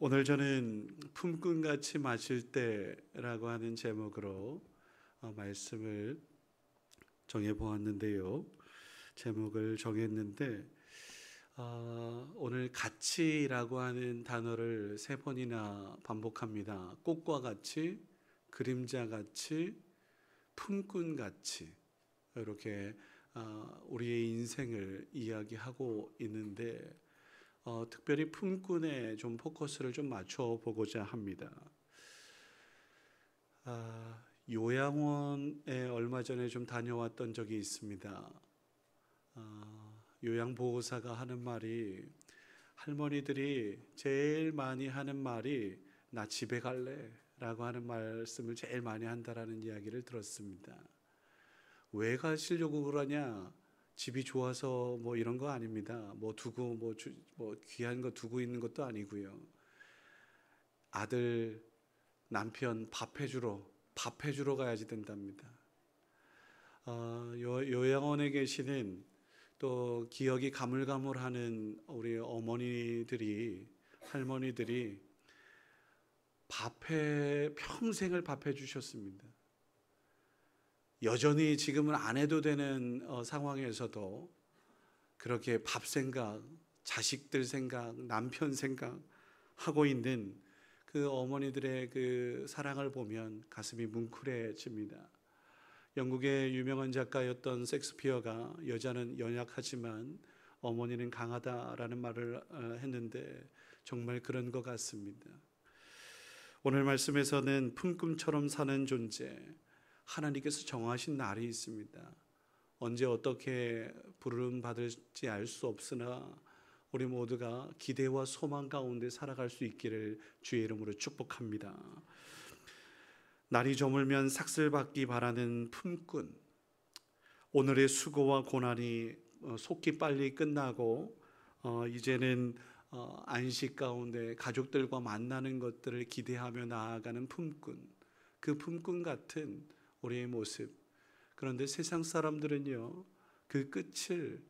오늘 저는 품꾼같이 마실 때라고 하는 제목으로 말씀을 정해 보았는데요. 제목을 정했는데 오늘 같이라고 하는 단어를 3번이나 반복합니다. 꽃과 같이, 그림자 같이, 품꾼 같이, 이렇게 우리의 인생을 이야기하고 있는데 특별히 품꾼에 좀 포커스를 좀 맞춰 보고자 합니다. 요양원에 얼마 전에 좀 다녀왔던 적이 있습니다. 요양보호사가 하는 말이, 할머니들이 제일 많이 하는 말이 나 집에 갈래 라고 하는 말씀을 제일 많이 한다라는 이야기를 들었습니다. 왜 가시려고 그러냐? 집이 좋아서 뭐 이런 거 아닙니다. 뭐 두고 뭐 귀한 거 두고 있는 것도 아니고요. 아들, 남편 밥 해주러 가야지 된답니다. 요양원에 계시는 또 기억이 가물가물하는 우리 어머니들이, 할머니들이 평생을 밥해 주셨습니다. 여전히 지금은 안 해도 되는 상황에서도 그렇게 밥 생각, 자식들 생각, 남편 생각 하고 있는 그 어머니들의 그 사랑을 보면 가슴이 뭉클해집니다. 영국의 유명한 작가였던 섹스피어가 여자는 연약하지만 어머니는 강하다라는 말을 했는데 정말 그런 것 같습니다. 오늘 말씀에서는 품꾼처럼 사는 존재, 하나님께서 정하신 날이 있습니다. 언제 어떻게 부름 받을지 알 수 없으나 우리 모두가 기대와 소망 가운데 살아갈 수 있기를 주의 이름으로 축복합니다. 날이 저물면 삭슬받기 바라는 품꾼, 오늘의 수고와 고난이 속히 빨리 끝나고 이제는 안식 가운데 가족들과 만나는 것들을 기대하며 나아가는 품꾼, 그 품꾼 같은 우리의 모습. 그런데 세상 사람들은요, 그 끝을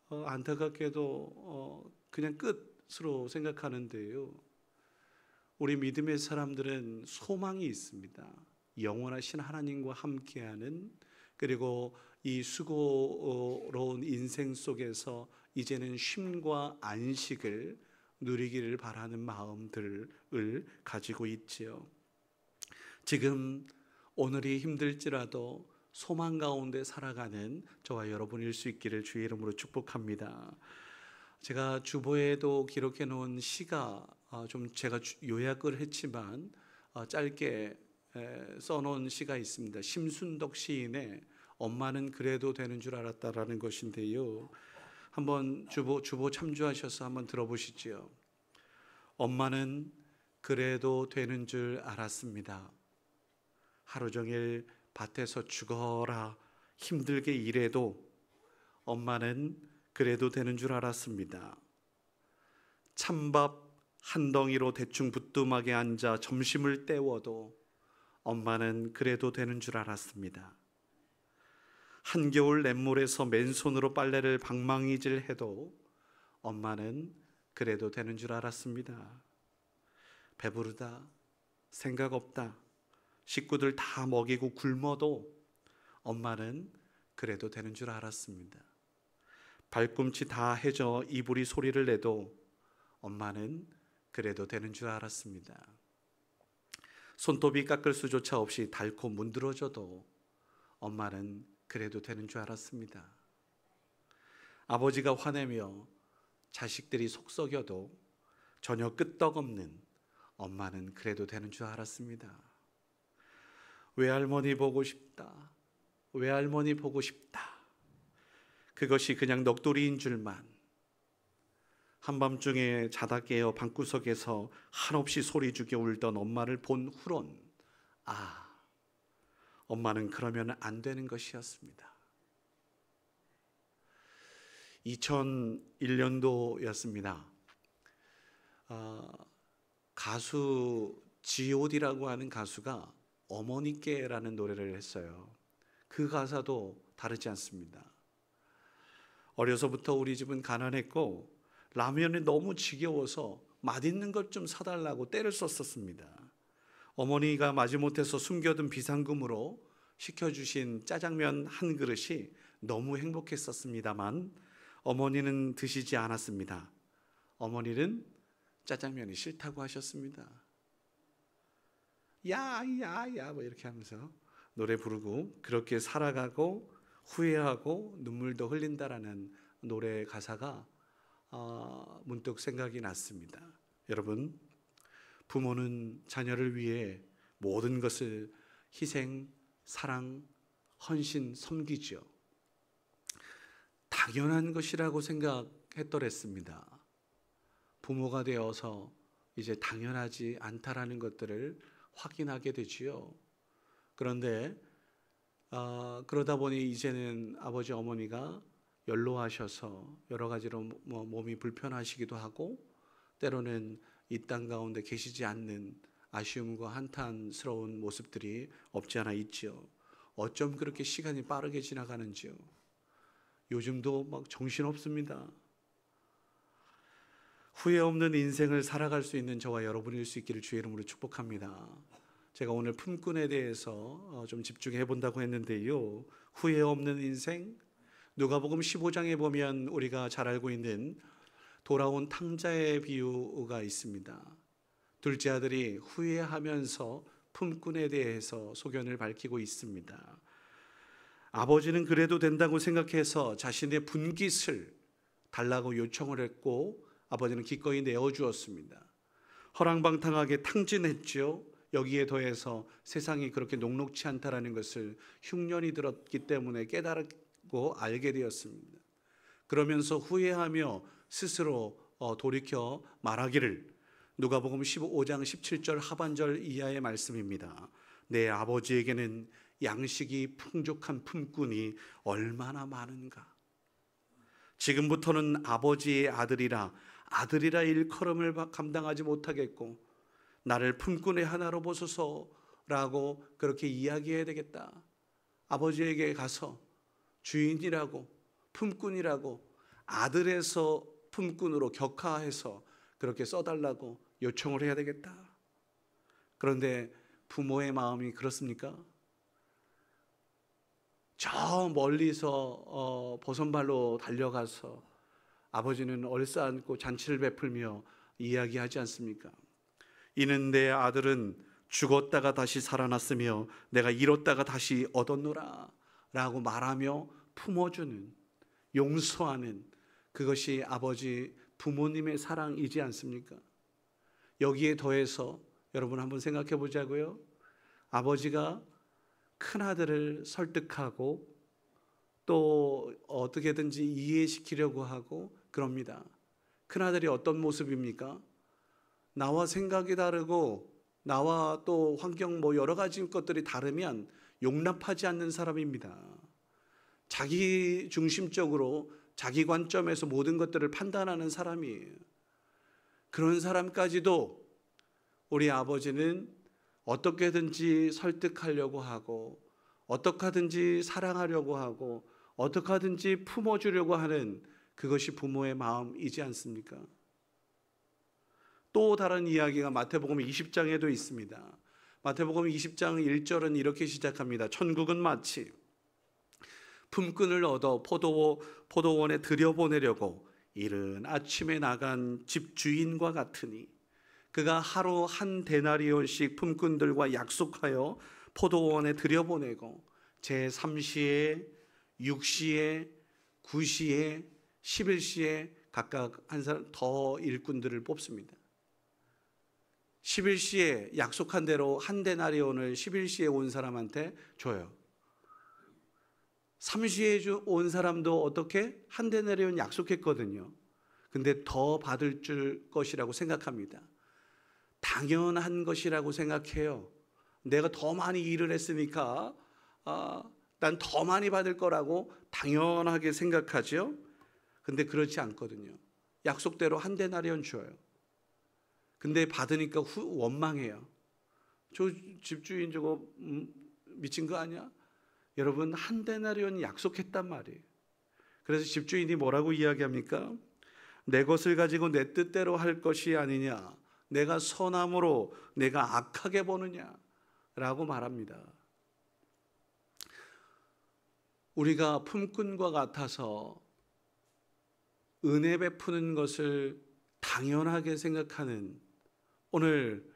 안타깝게도 그냥 끝으로 생각하는데요, 우리 믿음의 사람들은 소망이 있습니다. 영원하신 하나님과 함께하는, 그리고 이 수고로운 인생 속에서 이제는 쉼과 안식을 누리기를 바라는 마음들을 가지고 있지요. 지금 오늘이 힘들지라도 소망 가운데 살아가는 저와 여러분일 수 있기를 주의 이름으로 축복합니다. 제가 주보에도 기록해 놓은 시가 좀 제가 요약을 했지만 짧게 써놓은 시가 있습니다. 심순덕 시인의 엄마는 그래도 되는 줄 알았다라는 것인데요. 한번 주보 참조하셔서 한번 들어보시죠. 엄마는 그래도 되는 줄 알았습니다. 하루 종일 밭에서 죽어라 힘들게 일해도 엄마는 그래도 되는 줄 알았습니다. 찬밥 한 덩이로 대충 부뚜막에 앉아 점심을 때워도 엄마는 그래도 되는 줄 알았습니다. 한겨울 냇물에서 맨손으로 빨래를 방망이질 해도 엄마는 그래도 되는 줄 알았습니다. 배부르다, 생각 없다, 식구들 다 먹이고 굶어도 엄마는 그래도 되는 줄 알았습니다. 발꿈치 다 해져 이불이 소리를 내도 엄마는 그래도 되는 줄 알았습니다. 손톱이 깎을 수조차 없이 닳고 문드러져도 엄마는 그래도 되는 줄 알았습니다. 아버지가 화내며 자식들이 속썩여도 전혀 끄떡없는 엄마는 그래도 되는 줄 알았습니다. 외할머니 보고 싶다, 외할머니 보고 싶다, 그것이 그냥 넋두리인 줄만, 한밤중에 자다 깨어 방구석에서 한없이 소리 죽여 울던 엄마를 본 후론 엄마는 그러면 안 되는 것이었습니다. 2001년도였습니다. 가수 G.O.D라고 하는 가수가 어머니께라는 노래를 했어요. 그 가사도 다르지 않습니다. 어려서부터 우리 집은 가난했고 라면이 너무 지겨워서 맛있는 것 좀 사달라고 떼를 썼었습니다. 어머니가 마지못해서 숨겨둔 비상금으로 시켜주신 짜장면 한 그릇이 너무 행복했었습니다만 어머니는 드시지 않았습니다. 어머니는 짜장면이 싫다고 하셨습니다. 야야야 뭐 이렇게 하면서 노래 부르고 그렇게 살아가고 후회하고 눈물도 흘린다라는 노래 가사가 문득 생각이 났습니다. 여러분, 부모는 자녀를 위해 모든 것을 희생, 사랑, 헌신, 섬기죠. 당연한 것이라고 생각했더랬습니다. 부모가 되어서 이제 당연하지 않다라는 것들을 확인하게 되지요. 그런데 그러다 보니 이제는 아버지 어머니가 연로하셔서 여러 가지로 몸이 불편하시기도 하고 때로는 이 땅 가운데 계시지 않는 아쉬움과 한탄스러운 모습들이 없지 않아 있지요. 어쩜 그렇게 시간이 빠르게 지나가는지요. 요즘도 막 정신없습니다. 후회 없는 인생을 살아갈 수 있는 저와 여러분일 수 있기를 주의 이름으로 축복합니다. 제가 오늘 품꾼에 대해서 좀 집중해 본다고 했는데요. 후회 없는 인생, 누가복음 15장에 보면 우리가 잘 알고 있는 돌아온 탕자의 비유가 있습니다. 둘째 아들이 후회하면서 품꾼에 대해서 소견을 밝히고 있습니다. 아버지는 그래도 된다고 생각해서 자신의 분깃을 달라고 요청을 했고 아버지는 기꺼이 내어주었습니다. 허랑방탕하게 탕진했죠. 여기에 더해서 세상이 그렇게 녹록치 않다라는 것을 흉년이 들었기 때문에 깨달고 알게 되었습니다. 그러면서 후회하며 스스로 돌이켜 말하기를, 누가복음 15장 17절 하반절 이하의 말씀입니다. 내 아버지에게는 양식이 풍족한 품꾼이 얼마나 많은가. 지금부터는 아버지의 아들이라 일컬음을 감당하지 못하겠고 나를 품꾼의 하나로 보소서라고 그렇게 이야기해야 되겠다. 아버지에게 가서 주인이라고, 품꾼이라고, 아들에서 품꾼으로 격하해서 그렇게 써달라고 요청을 해야 되겠다. 그런데 부모의 마음이 그렇습니까? 저 멀리서 버선발로 달려가서 아버지는 얼싸안고 잔치를 베풀며 이야기하지 않습니까? 이는 내 아들은 죽었다가 다시 살아났으며 내가 잃었다가 다시 얻었노라 라고 말하며 품어주는, 용서하는, 그것이 아버지 부모님의 사랑이지 않습니까? 여기에 더해서 여러분 한번 생각해 보자고요. 아버지가 큰아들을 설득하고 또 어떻게든지 이해시키려고 하고 그럽니다. 큰아들이 어떤 모습입니까? 나와 생각이 다르고 나와 또 환경 여러 가지 것들이 다르면 용납하지 않는 사람입니다. 자기 중심적으로 자기 관점에서 모든 것들을 판단하는 사람이에요. 그런 사람까지도 우리 아버지는 어떻게든지 설득하려고 하고 어떻게 하든지 사랑하려고 하고 어떻게 하든지 품어주려고 하는 그것이 부모의 마음이지 않습니까? 또 다른 이야기가 마태복음 20장에도 있습니다. 마태복음 20장 1절은 이렇게 시작합니다. 천국은 마치 품꾼을 얻어 포도원에 들여보내려고 이른 아침에 나간 집주인과 같으니 그가 하루 한 데나리온씩 품꾼들과 약속하여 포도원에 들여보내고 제3시에 6시에 9시에 11시에 각각 한 사람 더 일꾼들을 뽑습니다. 11시에 약속한 대로 한 데나리온을 11시에 온 사람한테 줘요. 3시에 온 사람도 어떻게? 한 데나리온 약속했거든요. 근데 더 받을 줄 것이라고 생각합니다. 당연한 것이라고 생각해요. 내가 더 많이 일을 했으니까 난 더 많이 받을 거라고 당연하게 생각하죠. 근데 그렇지 않거든요. 약속대로 한 데나리온 줘요. 근데 받으니까 원망해요. 저 집주인 저거 미친 거 아니야? 여러분, 한 데나리온 약속했단 말이에요. 그래서 집주인이 뭐라고 이야기합니까? 내 것을 가지고 내 뜻대로 할 것이 아니냐, 내가 선함으로 내가 악하게 보느냐 라고 말합니다. 우리가 품꾼과 같아서 은혜 베푸는 것을 당연하게 생각하는, 오늘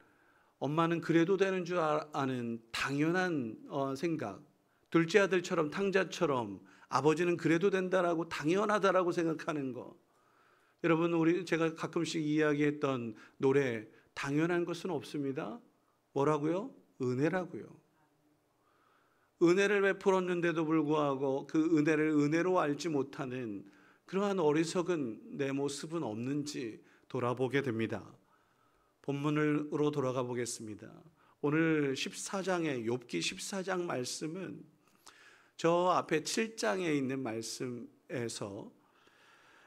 엄마는 그래도 되는 줄 아는 당연한 생각, 둘째 아들처럼 탕자처럼 아버지는 그래도 된다라고 당연하다라고 생각하는 거. 여러분, 제가 가끔씩 이야기했던 노래, 당연한 것은 없습니다. 뭐라고요? 은혜라고요. 은혜를 베풀었는데도 불구하고 그 은혜를 은혜로 알지 못하는 그러한 어리석은 내 모습은 없는지 돌아보게 됩니다. 본문으로 돌아가 보겠습니다. 오늘 14장의 욥기 14장 말씀은 저 앞에 7장에 있는 말씀에서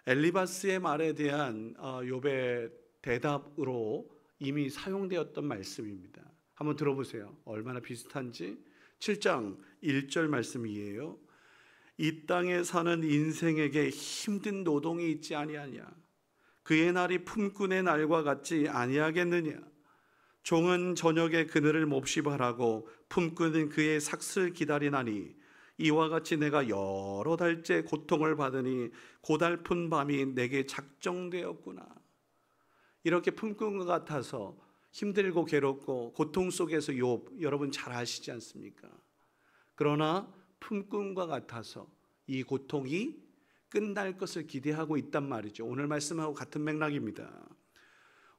엘리바스의 말에 대한 욥의 대답으로 이미 사용되었던 말씀입니다. 한번 들어보세요. 얼마나 비슷한지. 7장 1절 말씀이에요. 이 땅에 사는 인생에게 힘든 노동이 있지 아니하냐. 그의 날이 품꾼의 날과 같지 아니하겠느냐. 종은 저녁에 그늘을 몹시 바라고 품꾼은 그의 삭슬 기다리나니 이와 같이 내가 여러 달째 고통을 받으니 고달픈 밤이 내게 작정되었구나. 이렇게 품꾼과 같아서 힘들고 괴롭고 고통 속에서 욥, 여러분 잘 아시지 않습니까? 그러나 품꾼과 같아서 이 고통이 끝날 것을 기대하고 있단 말이죠. 오늘 말씀하고 같은 맥락입니다.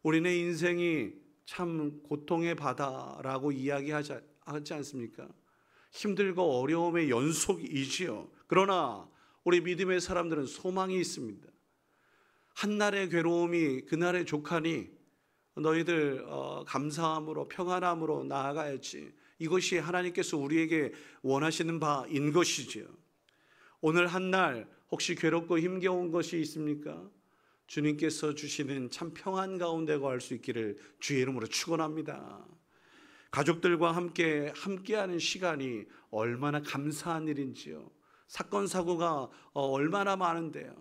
우리네 인생이 참 고통의 바다라고 이야기하지 않습니까? 힘들고 어려움의 연속이지요. 그러나 우리 믿음의 사람들은 소망이 있습니다. 한날의 괴로움이 그날의 족하니 너희들 감사함으로 평안함으로 나아가야지. 이것이 하나님께서 우리에게 원하시는 바인 것이지요. 오늘 한날 혹시 괴롭고 힘겨운 것이 있습니까? 주님께서 주시는 참 평안 가운데 거할 수 있기를 주의 이름으로 축원합니다. 가족들과 함께하는 시간이 얼마나 감사한 일인지요. 사건 사고가 얼마나 많은데요.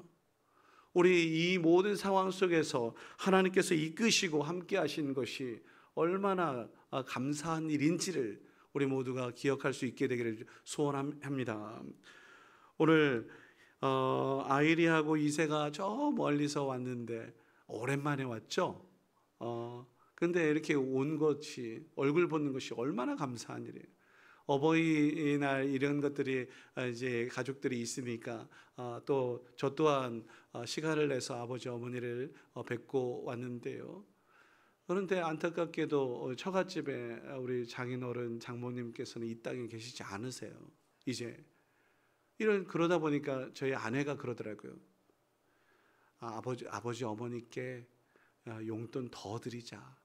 우리 이 모든 상황 속에서 하나님께서 이끄시고 함께하시는 것이 얼마나 감사한 일인지를 우리 모두가 기억할 수 있게 되기를 소원합니다. 오늘 아이리하고 이세가 저 멀리서 왔는데 오랜만에 왔죠. 그런데 이렇게 온 것이, 얼굴 보는 것이 얼마나 감사한 일이에요. 어버이날 이런 것들이 이제 가족들이 있으니까 또 저 또한 시간을 내서 아버지 어머니를 뵙고 왔는데요. 그런데 안타깝게도 처갓집에 우리 장인어른 장모님께서는 이 땅에 계시지 않으세요. 이제 그러다 보니까 저희 아내가 그러더라고요. 아버지 어머니께 용돈 더 드리자.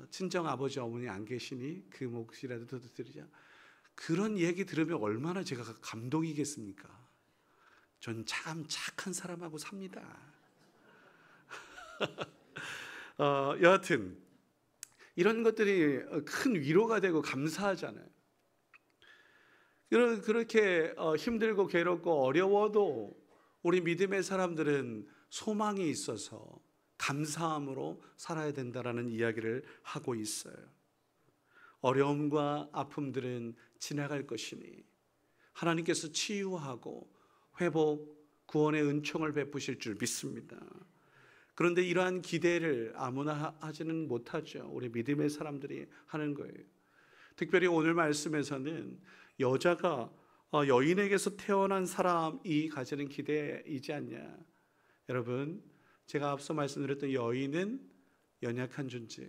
친정 아버지 어머니 안 계시니 그 몫이라도 더 드리자. 그런 얘기 들으면 얼마나 제가 감동이겠습니까? 전 참 착한 사람하고 삽니다. 여하튼 이런 것들이 큰 위로가 되고 감사하잖아요. 그렇게 힘들고 괴롭고 어려워도 우리 믿음의 사람들은 소망이 있어서 감사함으로 살아야 된다라는 이야기를 하고 있어요. 어려움과 아픔들은 지나갈 것이니 하나님께서 치유하고 회복, 구원의 은총을 베푸실 줄 믿습니다. 그런데 이러한 기대를 아무나 하지는 못하죠. 우리 믿음의 사람들이 하는 거예요. 특별히 오늘 말씀에서는 여자가 여인에게서 태어난 사람이 가지는 기대이지 않냐. 여러분, 제가 앞서 말씀드렸던 여인은 연약한 존재.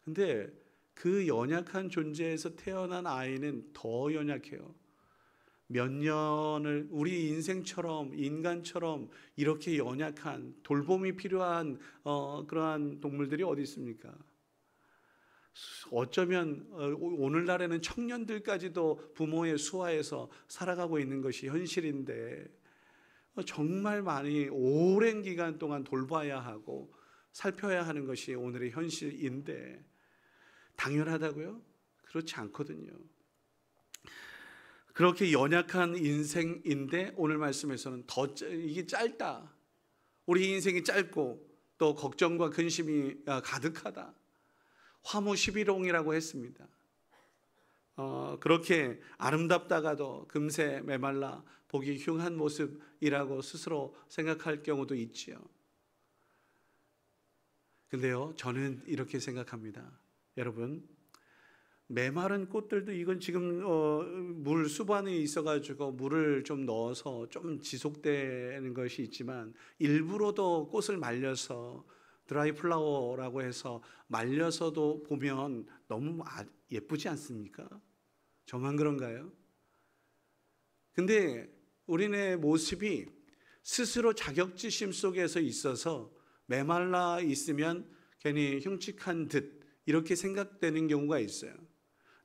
근데 그 연약한 존재에서 태어난 아이는 더 연약해요. 몇 년을 우리 인간처럼 이렇게 연약한 돌봄이 필요한 그러한 동물들이 어디 있습니까? 어쩌면 오늘날에는 청년들까지도 부모의 수하에서 살아가고 있는 것이 현실인데 정말 많이 오랜 기간 동안 돌봐야 하고 살펴야 하는 것이 오늘의 현실인데 당연하다고요? 그렇지 않거든요. 그렇게 연약한 인생인데 오늘 말씀에서는 이게 짧다. 우리 인생이 짧고 또 걱정과 근심이 가득하다. 화무시비롱이라고 했습니다. 그렇게 아름답다가도 금세 메말라 보기 흉한 모습이라고 스스로 생각할 경우도 있지요. 근데요, 저는 이렇게 생각합니다. 여러분, 메마른 꽃들도 이건 지금 물 수반에 있어가지고 물을 좀 넣어서 좀 지속되는 것이 있지만, 일부러도 꽃을 말려서 드라이 플라워라고 해서 말려서도 보면 너무 예쁘지 않습니까? 저만 그런가요? 근데 우리네 모습이 스스로 자격지심 속에서 있어서 메말라 있으면 괜히 흉측한 듯 이렇게 생각되는 경우가 있어요.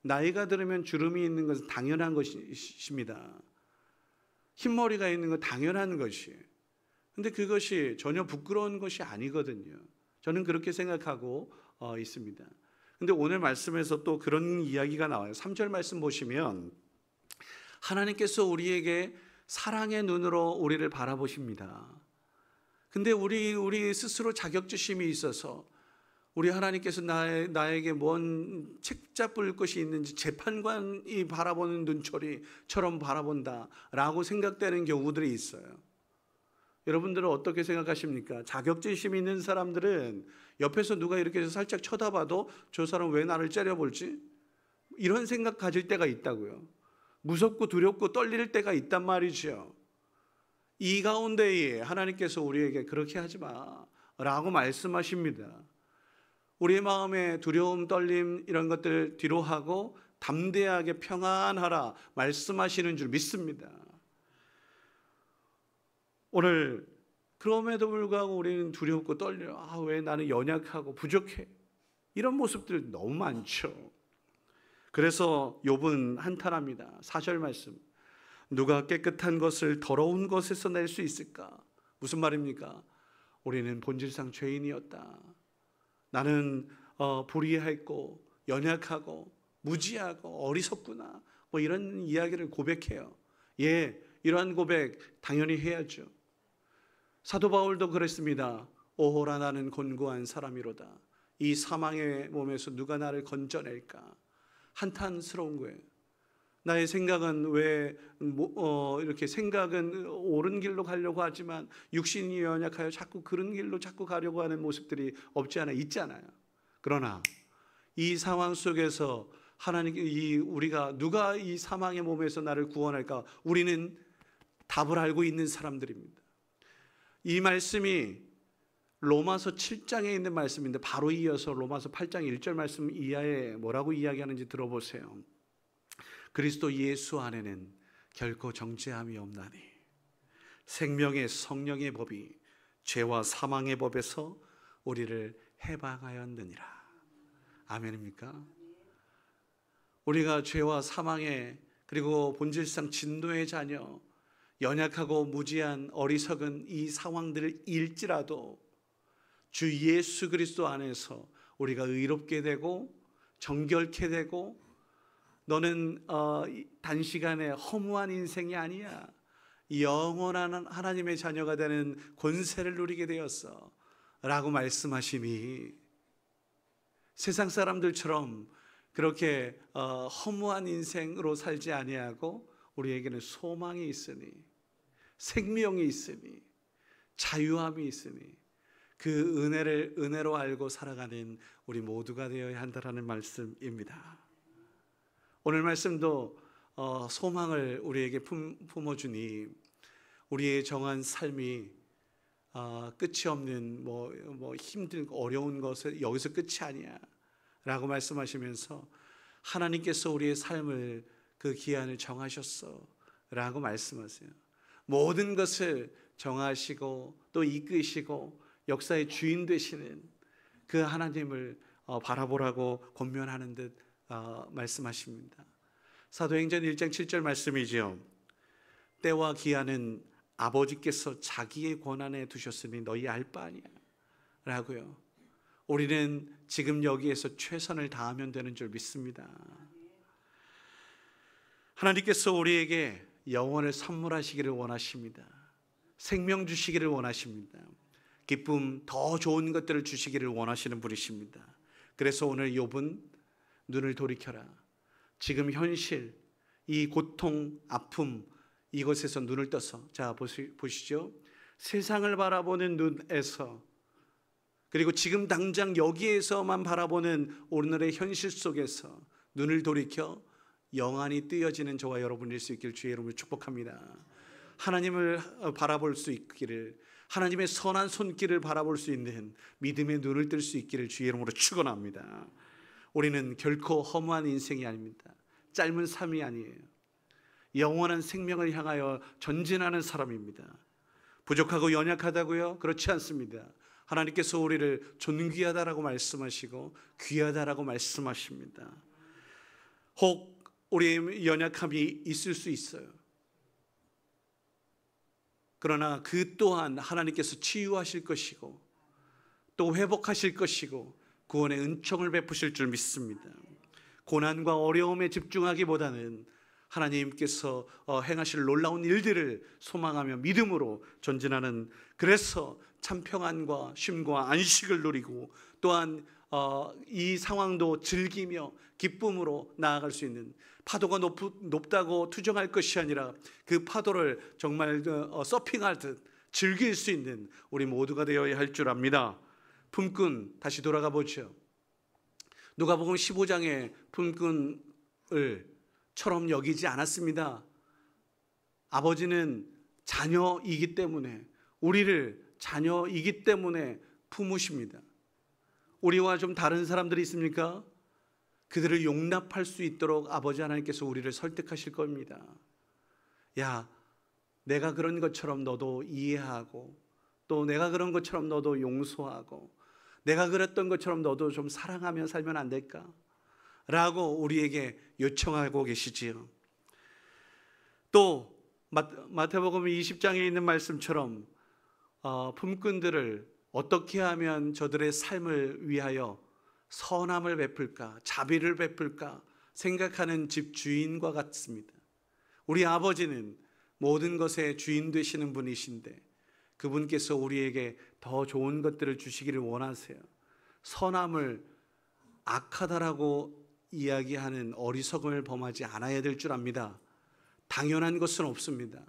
나이가 들으면 주름이 있는 것은 당연한 것입니다. 흰머리가 있는 건 당연한 것이에요. 근데 그것이 전혀 부끄러운 것이 아니거든요. 저는 그렇게 생각하고 있습니다. 근데 오늘 말씀에서 또 그런 이야기가 나와요. 3절 말씀 보시면 하나님께서 우리에게 사랑의 눈으로 우리를 바라보십니다. 근데 우리 스스로 자격지심이 있어서 우리 하나님께서 나에게 뭔 책 잡을 것이 있는지 재판관이 바라보는 눈초리처럼 바라본다라고 생각되는 경우들이 있어요. 여러분들은 어떻게 생각하십니까? 자격지심 있는 사람들은 옆에서 누가 이렇게 해서 살짝 쳐다봐도 저 사람 왜 나를 째려볼지? 이런 생각 가질 때가 있다고요. 무섭고 두렵고 떨릴 때가 있단 말이죠. 이 가운데에 하나님께서 우리에게 그렇게 하지 마라고 말씀하십니다. 우리의 마음에 두려움, 떨림 이런 것들 뒤로 하고 담대하게 평안하라 말씀하시는 줄 믿습니다. 오늘 그럼에도 불구하고 우리는 두렵고 떨려. 왜 나는 연약하고 부족해. 이런 모습들 너무 많죠. 그래서 욥은 한탄합니다. 4절 말씀. 누가 깨끗한 것을 더러운 것에서 낼 수 있을까? 무슨 말입니까? 우리는 본질상 죄인이었다. 나는 불의했고 연약하고 무지하고 어리석구나. 뭐 이런 이야기를 고백해요. 이러한 고백 당연히 해야죠. 사도 바울도 그랬습니다. 오호라 나는 곤고한 사람이로다. 이 사망의 몸에서 누가 나를 건져낼까? 한탄스러운 거예요. 나의 생각은 이렇게 생각은 옳은 길로 가려고 하지만 육신이 연약하여 자꾸 그런 길로 자꾸 가려고 하는 모습들이 없지 않아 있잖아요. 그러나 이 상황 속에서 우리가 누가 이 사망의 몸에서 나를 구원할까? 우리는 답을 알고 있는 사람들입니다. 이 말씀이 로마서 7장에 있는 말씀인데 바로 이어서 로마서 8장 1절 말씀 이하에 뭐라고 이야기하는지 들어보세요. 그리스도 예수 안에는 결코 정죄함이 없나니 생명의 성령의 법이 죄와 사망의 법에서 우리를 해방하였느니라. 아멘입니까? 우리가 죄와 사망의 그리고 본질상 진노의 자녀, 연약하고 무지한 어리석은 이 상황들을 일지라도 주 예수 그리스도 안에서 우리가 의롭게 되고 정결케 되고 너는 단시간에 허무한 인생이 아니야. 영원한 하나님의 자녀가 되는 권세를 누리게 되었어 라고 말씀하시니 세상 사람들처럼 그렇게 허무한 인생으로 살지 아니하고 우리에게는 소망이 있으니 생명이 있으니 자유함이 있으니 그 은혜로 알고 살아가는 우리 모두가 되어야 한다라는 말씀입니다. 오늘 말씀도 소망을 우리에게 품어주니 우리의 정한 삶이 끝이 없는 뭐 힘들고 어려운 것을 여기서 끝이 아니야 라고 말씀하시면서 하나님께서 우리의 삶을 그 기한을 정하셨어 라고 말씀하세요. 모든 것을 정하시고 또 이끄시고 역사의 주인 되시는 그 하나님을 바라보라고 권면하는 듯 말씀하십니다. 사도행전 1장 7절 말씀이지요. 때와 기한은 아버지께서 자기의 권한에 두셨으니 너희 알 바 아니야 라고요. 우리는 지금 여기에서 최선을 다하면 되는 줄 믿습니다. 하나님께서 우리에게 영혼을 선물하시기를 원하십니다. 생명 주시기를 원하십니다. 기쁨, 더 좋은 것들을 주시기를 원하시는 분이십니다. 그래서 오늘 욥은 눈을 돌이켜라. 지금 현실, 이 고통, 아픔, 이것에서 눈을 떠서, 자 보시죠. 세상을 바라보는 눈에서, 그리고 지금 당장 여기에서만 바라보는 오늘의 현실 속에서 눈을 돌이켜 영안이 뜨여지는 저와 여러분일 수 있기를 주의 이름으로 축복합니다. 하나님을 바라볼 수 있기를, 하나님의 선한 손길을 바라볼 수 있는 믿음의 눈을 뜰 수 있기를 주의 이름으로 축원합니다. 우리는 결코 허무한 인생이 아닙니다. 짧은 삶이 아니에요. 영원한 생명을 향하여 전진하는 사람입니다. 부족하고 연약하다고요? 그렇지 않습니다. 하나님께서 우리를 존귀하다라고 말씀하시고 귀하다라고 말씀하십니다. 혹 우리의 연약함이 있을 수 있어요. 그러나 그 또한 하나님께서 치유하실 것이고 또 회복하실 것이고 구원의 은총을 베푸실 줄 믿습니다. 고난과 어려움에 집중하기보다는 하나님께서 행하실 놀라운 일들을 소망하며 믿음으로 전진하는, 그래서 참 평안과 쉼과 안식을 누리고 또한 이 상황도 즐기며 기쁨으로 나아갈 수 있는, 파도가 높다고 투정할 것이 아니라 그 파도를 정말 서핑하듯 즐길 수 있는 우리 모두가 되어야 할 줄 압니다. 품꾼, 다시 돌아가 보죠. 누가복음 15장에 품꾼을 처럼 여기지 않았습니다. 아버지는 자녀이기 때문에, 우리를 자녀이기 때문에 품으십니다. 우리와 좀 다른 사람들이 있습니까? 그들을 용납할 수 있도록 아버지 하나님께서 우리를 설득하실 겁니다. 야, 내가 그런 것처럼 너도 이해하고, 또 내가 그런 것처럼 너도 용서하고, 내가 그랬던 것처럼 너도 좀 사랑하며 살면 안 될까? 라고 우리에게 요청하고 계시지요. 또 마태복음 20장에 있는 말씀처럼 품꾼들을 어떻게 하면 저들의 삶을 위하여 선함을 베풀까, 자비를 베풀까 생각하는 집 주인과 같습니다. 우리 아버지는 모든 것의 주인 되시는 분이신데 그분께서 우리에게 더 좋은 것들을 주시기를 원하세요. 선함을 악하다라고 이야기하는 어리석음을 범하지 않아야 될 줄 압니다. 당연한 것은 없습니다.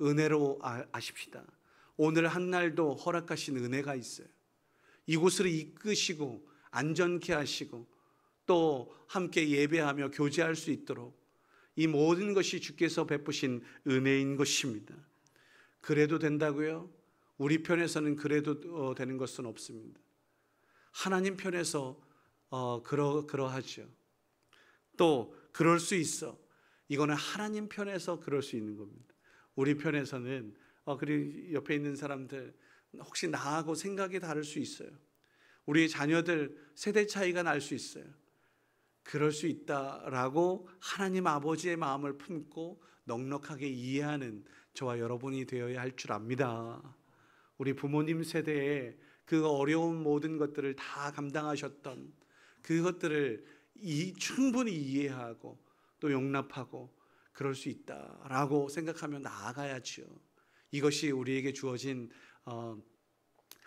은혜로 아십시다. 오늘 한 날도 허락하신 은혜가 있어요. 이곳을 이끄시고 안전케 하시고 또 함께 예배하며 교제할 수 있도록 이 모든 것이 주께서 베푸신 은혜인 것입니다. 그래도 된다고요? 우리 편에서는 그래도 되는 것은 없습니다. 하나님 편에서 그러하죠. 또 그럴 수 있어. 이거는 하나님 편에서 그럴 수 있는 겁니다. 우리 편에서는 그리고 옆에 있는 사람들 혹시 나하고 생각이 다를 수 있어요. 우리 자녀들 세대 차이가 날 수 있어요. 그럴 수 있다라고 하나님 아버지의 마음을 품고 넉넉하게 이해하는 저와 여러분이 되어야 할 줄 압니다. 우리 부모님 세대에 그 어려운 모든 것들을 다 감당하셨던 그것들을 충분히 이해하고 또 용납하고 그럴 수 있다라고 생각하며 나아가야죠. 이것이 우리에게 주어진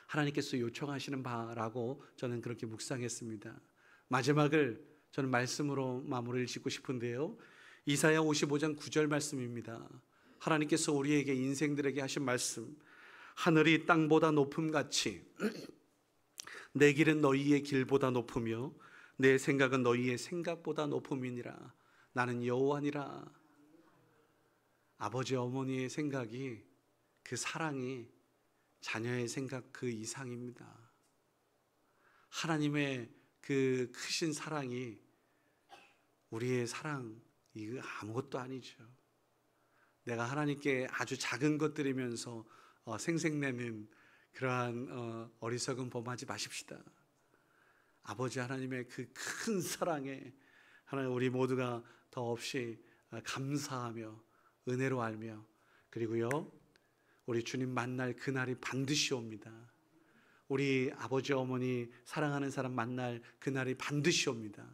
하나님께서 요청하시는 바라고 저는 그렇게 묵상했습니다. 마지막을 저는 말씀으로 마무리를 짓고 싶은데요. 이사야 55장 9절 말씀입니다. 하나님께서 우리에게 인생들에게 하신 말씀, 하늘이 땅보다 높음같이 내 길은 너희의 길보다 높으며 내 생각은 너희의 생각보다 높음이니라. 나는 여호와니라. 아버지 어머니의 생각이, 그 사랑이 자녀의 생각 그 이상입니다. 하나님의 그 크신 사랑이 우리의 사랑 이거 아무것도 아니죠. 내가 하나님께 아주 작은 것들이면서 생색내는 그러한 어리석은 범하지 마십시다. 아버지 하나님의 그 큰 사랑에 하나님 우리 모두가 더없이 감사하며 은혜로 알며, 그리고요 우리 주님 만날 그날이 반드시 옵니다. 우리 아버지 어머니 사랑하는 사람 만날 그날이 반드시 옵니다.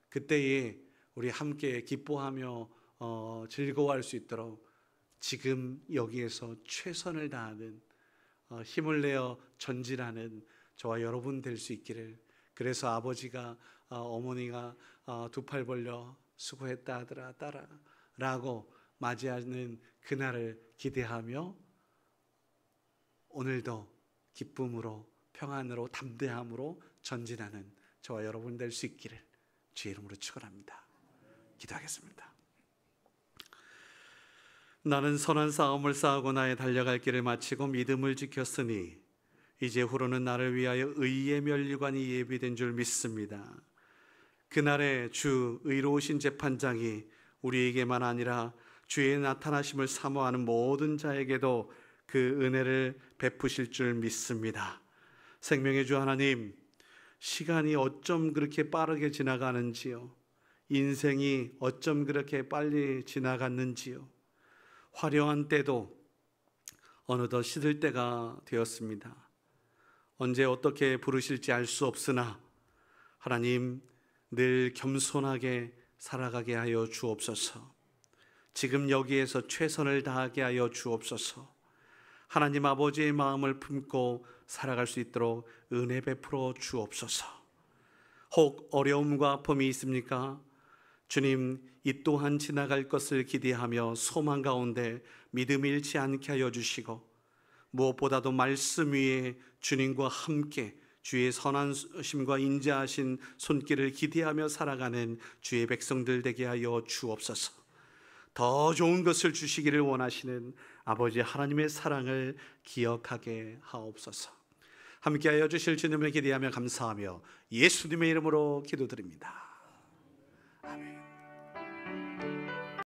그때에 우리 함께 기뻐하며 즐거워할 수 있도록 지금 여기에서 최선을 다하는 힘을 내어 전진하는 저와 여러분 될 수 있기를, 그래서 아버지가 어머니가 두 팔 벌려 수고했다 아들아 딸아 라고 맞이하는 그날을 기대하며 오늘도 기쁨으로 평안으로 담대함으로 전진하는 저와 여러분 될 수 있기를 주의 이름으로 축원합니다. 기도하겠습니다. 나는 선한 싸움을 싸우고 나의 달려갈 길을 마치고 믿음을 지켰으니 이제 후로는 나를 위하여 의의 면류관이 예비된 줄 믿습니다. 그날에 주 의로우신 재판장이 우리에게만 아니라 주의 나타나심을 사모하는 모든 자에게도 그 은혜를 베푸실 줄 믿습니다. 생명의 주 하나님, 시간이 어쩜 그렇게 빠르게 지나가는지요. 인생이 어쩜 그렇게 빨리 지나갔는지요. 화려한 때도 어느덧 시들 때가 되었습니다. 언제 어떻게 부르실지 알 수 없으나 하나님, 늘 겸손하게 살아가게 하여 주옵소서. 지금 여기에서 최선을 다하게 하여 주옵소서. 하나님 아버지의 마음을 품고 살아갈 수 있도록 은혜 베풀어 주옵소서. 혹 어려움과 아픔이 있습니까? 주님, 이 또한 지나갈 것을 기대하며 소망 가운데 믿음 잃지 않게 하여 주시고, 무엇보다도 말씀 위에 주님과 함께 주의 선하심과 인자하신 손길을 기대하며 살아가는 주의 백성들 되게 하여 주옵소서. 더 좋은 것을 주시기를 원하시는 아버지 하나님의 사랑을 기억하게 하옵소서. 함께하여 주실 주님을 기대하며 감사하며 예수님의 이름으로 기도드립니다. 아멘.